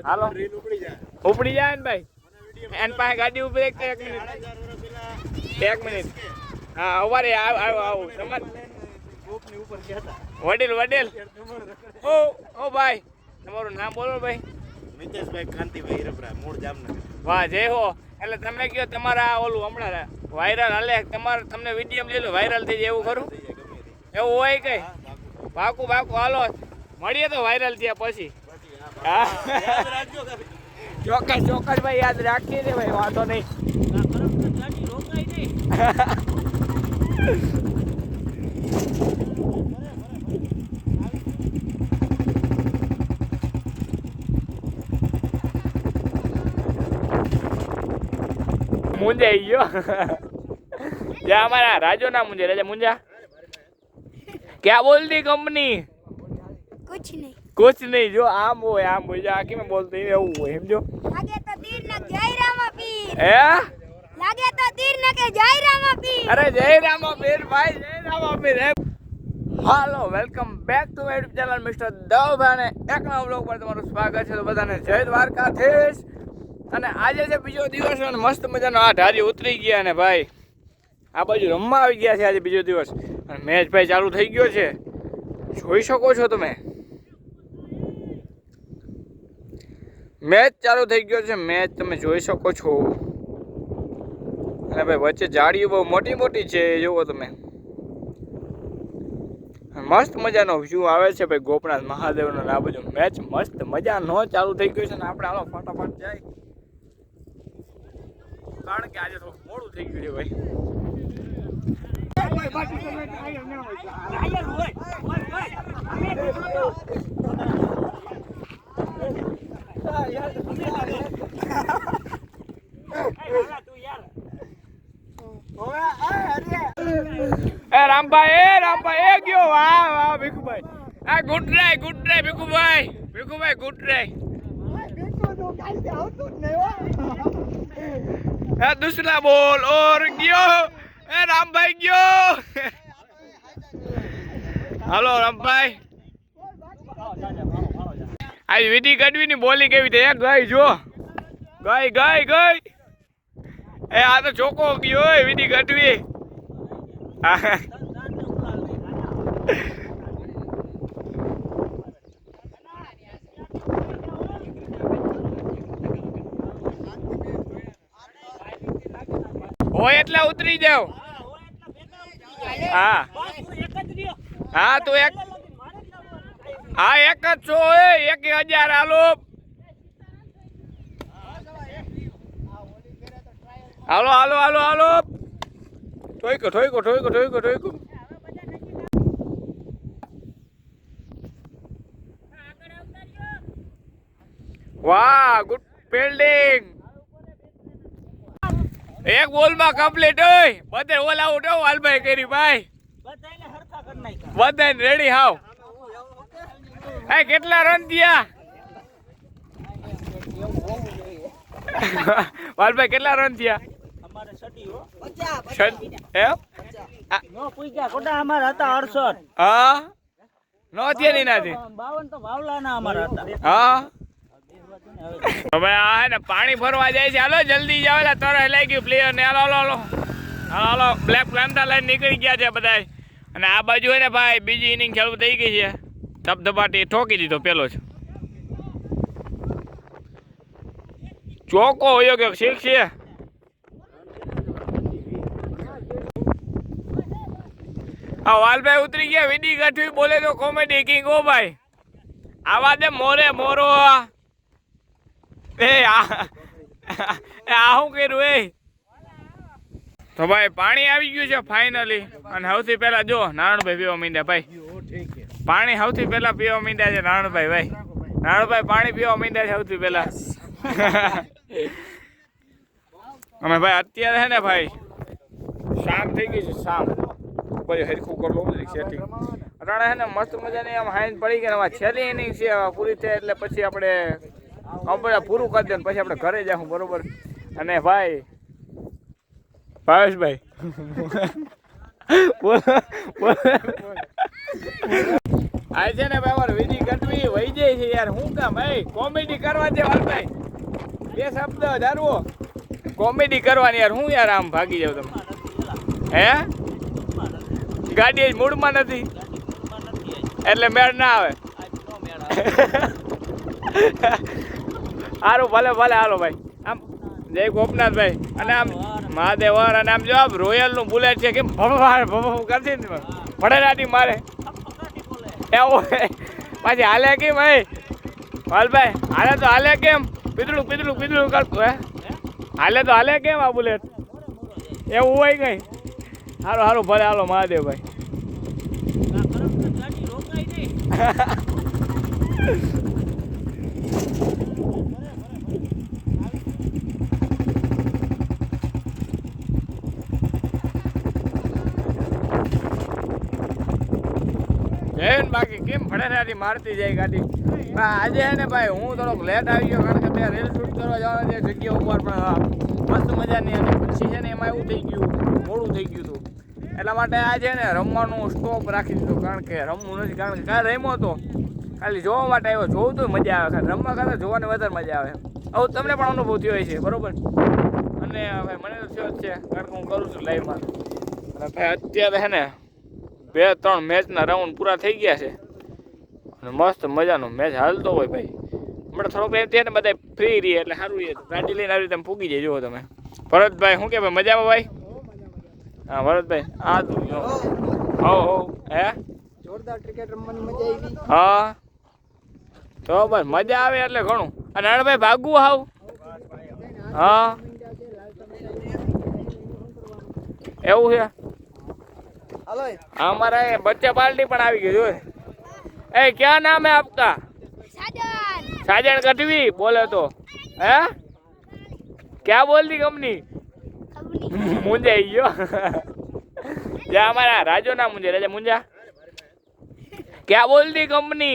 હાલો ઉપડી જાય ને ભાઈ એન પાસે ગાડી ઉભી એક મિનિટ હા અવારે આવું તમારે વડીલ વડીલ ઓ ભાઈ તમારું નામ બોલો ભાઈ મિતેશભાઈ કાંતિભાઈ રબરા મૂળ જામનગર વાહ જય હો એટલે તમે કહો તમારા ઓલું હમણાં વાયરલ હાલે તમારે તમને વિડીયો લઈ લો વાયરલ થઈ જાય એવું ખરું એવું હોય કઈ પાકું હાલો મળીએ તો વાયરલ થયા પછી હા ચોક્કસ ભાઈ યાદ રાખીએ ને ભાઈ વાંધો નહીં मुंजा गयो क्या हमारा राजो ना मुंजा राजा मुंजा क्या बोलती कंपनी कुछ नहीं जो आम हो आखी में बोलते ही એવું હોય સમજો લાગે તો તીર ન જય રામા પીર હે લાગે તો તીર ન કે જય રામા પીર અરે જય રામા પીર ભાઈ જય રામા પીર હાલો welcome back to my YouTube channel mister દવભાઈ ને એક નવા વ્લોગ પર તમારું સ્વાગત છે તો બધાને જય દ્વારકાધીશ અને આજે છે બીજો દિવસ અને મસ્ત મજાનો આ ઢારી ઉતરી ગયા ને ભાઈ આ બાજુ રમવા આવી ગયા છે આજે બીજો દિવસ અને મેચ ભાઈ ચાલુ થઈ ગયો છે જોઈ શકો છો તમે મેચ ચાલુ થઈ ગયો છે મેચ તમે જોઈ શકો છો અને ભાઈ વચ્ચે જાળીઓ બહુ મોટી મોટી છે જુઓ તમે મસ્ત મજાનો વ્યૂ આવે છે ભાઈ ગોપનાથ મહાદેવનો આ બાજુ મેચ મસ્ત મજાનો ચાલુ થઈ ગયો છે ને આપણે હાલો ફટાફટ જાય કારણ કે આજે થોડું મોડું થઈ ગયું છે ભાઈ રામભાઈ એ ગયો વાહ ભીખુભાઈ આ good try Bhikhubhai good try दूसरा बोल और गयो रामभाई गयो हेलो रामभाई आज विधि गढ़वी ની બોલિંગ કેવી થઈ ગઈ જો ગઈ એ આ તો ચોકો ગયો વિધિ ગઢવી હોય એટલે ઉતરી જાવ હા તો એક જ છો 1000 હાલો ઠોઈકો વાહ ગુડ ફિલ્ડિંગ એક બોલ માં કમ્પ્લીટ હોય બધે ઓલ આઉટ હો વાલભાઈ કરી ભાઈ બધાને હરખા કરી નાખ્યા બધાને રેડી હાવ એ કેટલા રન થયા વાલભાઈ કેટલા રન થયા અમારે 60 હો 50 એમ નો પૂગ્યા કોડા અમાર હતા 68 હા નો થયા ની નાથી 52 તો વાવલાના અમાર હતા હા હવે આ હે ને પાણી ભરવા જાય છે હાલો જલ્દી જાવ એટલે તરસ લાગી ગયું પ્લેયર ને હાલો બ્લેક ફ્લેમતા લઈને નીકળી ગયા છે બધા અને આ બાજુ હે ને ભાઈ બીજી ઇનિંગ ચાલુ થઈ ગઈ છે ધબધબાટી ઠોકી દીધો પેલો છે ચોકો હોયો કે શીખ છે આ વાલભાઈ ઉતરી ગયા વિડી ગઠવી બોલે તો કોમેડી કિંગ ઓ ભાઈ આવા દે મોરો શું કર્યું તો ભાઈ પાણી આવી ગયું છે ફાઇનલી અને સૌથી પહેલા જો નારણભાઈ પીવા માંડ્યા ભાઈ પાણી સૌથી પહેલા પીવા માંડ્યા છે નારણભાઈ પાણી પીવા માંડ્યા છે સૌથી પહેલા અમે ભાઈ અત્યારે છે ને ભાઈ શામ થઈ ગઈ છે શામ પછી હરખું કરવું સેટિંગ અટાણે છે ને મસ્ત મજાની આમ હાઈન પડી ગઈ છેલ્લી ઇનિંગ છે પૂરી થાય એટલે પછી આપણે પૂરું કરી દે પછી આપણે ઘરે જાઉં બરોબર અને ભાઈ ભાવેશભાઈ આ છે ને ભાઈ અમારે વિધિ ગઢવી વહી જાય છે યાર. શું કામ ભાઈ કોમેડી કરવા છે વાલભાઈ? બે શબ્દ ધારવો કોમેડી કરવાની યાર. હું યાર આમ ભાગી જાવ તમે? હે ગાડી જ મૂડમાં નથી એટલે મેળ ના આવે. સારું ભલે ભલે હાલો ભાઈ. આમ જય ગોપનાથભાઈ અને આમ મહાદેવર અને આમ જો આમ રોયલનું બુલેટ છે કેમ ભમ કરશે ને ભડેરાટી મારે એવું પાછી હાલે કેમ ભાઈ વાલભાઈ? હાલે તો હાલે કેમ? પીતળું પીતળું પીતળું કરતું હે? હાલે તો હાલે કેમ આ બુલેટ? એવું હોય કઈ? સારું સારું ભલે હાલો મહાદેવભાઈ. બાકી કેમ ભડેરાટી મારતી જાય ગાડી. આજે હે ને ભાઈ હું થોડોક લેટ આવી ગયો કારણ કે ત્યાં રીલ શૂટ કરવા જવાના છે જગ્યા ઉપર પણ મસ્ત મજાની અને પછી છે ને એમાં એવું થઈ ગયું મોડું થઈ ગયું હતું એટલા માટે આજે ને રમવાનું સ્ટોપ રાખી દીધું કારણ કે રમવું નથી. કારણ કે કાલે રમ્યો હતો ખાલી જોવા માટે આવ્યો. જોવું તો મજા આવે ખાલી રમવા કરતાં જોવાની વધારે મજા આવે. આવું તમને પણ અનુભવ થયો હોય છે બરોબર? અને ભાઈ મને તો થયો જ છે કારણ કે હું કરું છું લાઈવમાં. અને ભાઈ અત્યારે છે ને 2-3 મેચના રાઉન્ડ પૂરા થઈ ગયા છે અને મસ્ત મજાનો મેચ હાલતો હોય ભાઈ. હમણાં થોડોક ત્યાં ને બધા ફ્રી રહીએ એટલે સારું રહીએ. ગાડી લઈને આવી રીતે ફૂગી જાય. જુઓ તમે ભરતભાઈ શું કે ભાઈ મજામાં ભાઈ? હા ભરતભાઈ આ તું હો હે જોરદાર ક્રિકેટ રમવાની મજા આવી. હા તો બસ મજા આવે એટલે ઘણું. અને નાનભાઈ ભાગવું હાવ હા એવું છે. हेलो हमारा बच्चा पार्टी पण આવી ગઈ જો. ए क्या नाम है आपका? સાજન. साजन गढ़वी बोले तो है क्या बोल दी कंपनी? मुंजा गयो या हमारा राजो ना मुंजा राजा मुंजा क्या बोल दी कंपनी?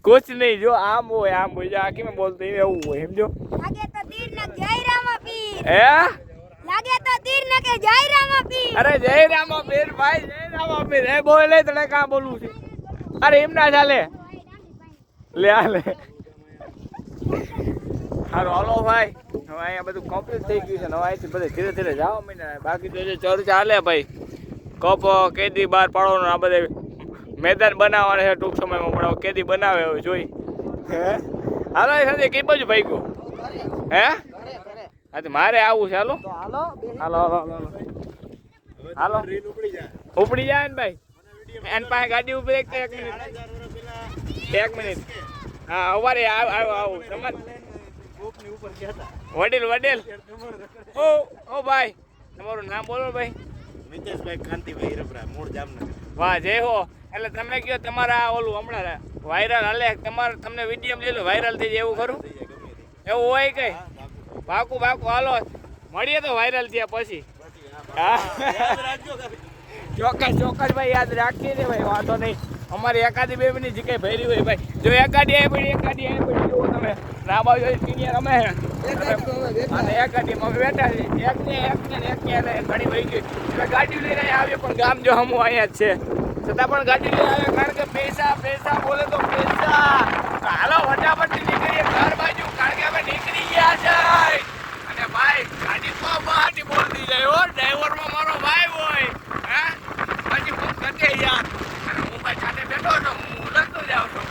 कुछ नहीं जो आम हो जो आखी में बोलते हैं वो समझो. લાગે તો તીર ના જય રામા પીર. है લાગે તો તીર ના કે જય રામા પીર. अरे जय रामा पीर भाई जय रामा पीर है बोले तने कहां बोलू छे? अरे एम ना चाले ले आ ले हारो हालो भाई. હવે અહીંયા બધું કમ્પ્લીટ થઈ ગયું છે. નવાઈથી બધે ધીરે ધીરે જવા માંડ્યા. બાકી તો જે ચર્ચા હાલે ભાઈ કપ કેદી બહાર પાડવાનો આ બધે મેદાન બનાવવાના છે ટૂંક સમયમાં. પણ કેદી બનાવે હવે જોઈ. હે હાલો સાથે કઈ બાજુ ભાઈ ગયો હે? હા તો મારે આવું છે. હાલો હાલો હાલો હાલો હાલો ઉપડી જાય ને ભાઈ. એની પાસે ગાડી ઉભી એક મિનિટ હા અવારે આવું તમારે વડીલ વડીલ ઓ ભાઈ તમારું નામ બોલો ભાઈ? મિતેશભાઈ કાંતિભાઈ હીરપરા મૂળ જામનગર. વાહ જય હો. એટલે તમે કહો તમારા ઓલું હમણાં વાયરલ હાલે તમારે તમને વિડીયો લઈ લો વાયરલ થઈ જાય એવું ખરું? એવું હોય કઈ? પાકું પાકું હાલો મળીએ તો વાયરલ થયા પછી. ચોક્કસ ચોક્કસ ભાઈ યાદ રાખીએ ને ભાઈ વાંધો નહીં. અમારી એકાદી 2 મિનિટ જગ્યાએ ભરી હોય ભાઈ. જો એકાદી આવી પડી જુઓ તમે ના બાજુ સિનિયર અમે અને એકાદીમાં અમે બેઠા છીએ. એક ઘણી વહી ગઈ એટલે ગાડી લઈને આવીએ પણ ગામ જો હમું અહીંયા જ છે છતાં પણ ગાડી લઈને આવે કારણ કે પૈસા પૈસા બોલે તો પૈસા. હાલો ફટાફટ નીકળીએ ઘર બાજુ કારણ કે અમે નીકળી ગયા છે. અને ભાઈ ગાડી બહાટી બોલતી જાય હો. ડ્રાઈવરમાં મારો ભાઈ હોય હે પછી ફોન કરજે યાર. અને હું ભાઈ સાથે બેઠો હતો હું લખતો જાઉં છું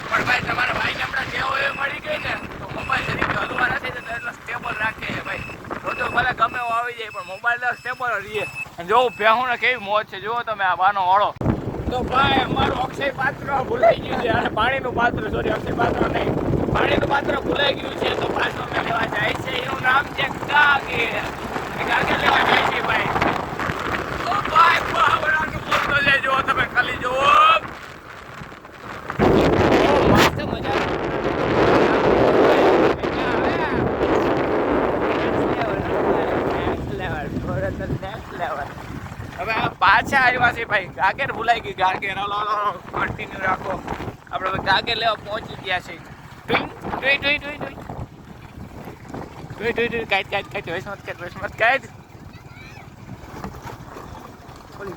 પણ ભાઈ તમારા ભાઈને હમણાં જે હોય એ મળી ગઈ ને તો મોબાઈલ તરીકે હલવા નથી જતો એટલે સ્ટેબલ રાખે ભાઈ. બધું ભલે ગમે એવો આવી જાય પણ મોબાઈલ સ્ટેબલ રહીએ. અને જોવું ભેહું ને કેવી મોજ છે જુઓ તમે આ બાનો વાળો. તો ભાઈ અમારું અક્ષય પાત્ર ભૂલાઈ ગયું છે. અને પાણીનું પાત્ર સોરી અક્ષય પાત્ર નહીં પાણીનું પાત્ર ભૂલાઈ ગયું છે તો પાછો અમે લેવા જાય છે. એનું નામ છે કાગેર. કાગેર લેવા જાય છે ભાઈ. તો ભાઈ બાવળાનું બોલતો જાય જુઓ તમે ખાલી જુઓ. મસ્ત મજા હવે આ પાછા આવ્યા છે ભાઈ. ગાગેર ભૂલાઈ ગઈ ગાગેર. હાલો કન્ટિન્યુ રાખો. આપણે ગાગેર લેવા પહોંચી ગયા છે.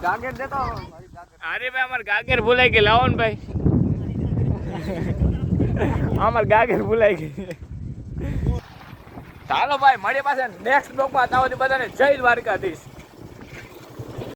ગાગેર દેતો અરે ભાઈ અમારે ગાગર ભૂલાઈ ગઈ, લાવો ને ભાઈ. અમારે ગાગર ભૂલાઈ ગઈ. ચાલો ભાઈ મળીએ પાછા નેક્સ્ટ બ્લોગમાં. તાવથી બધાને જય દ્વારકાધીશ.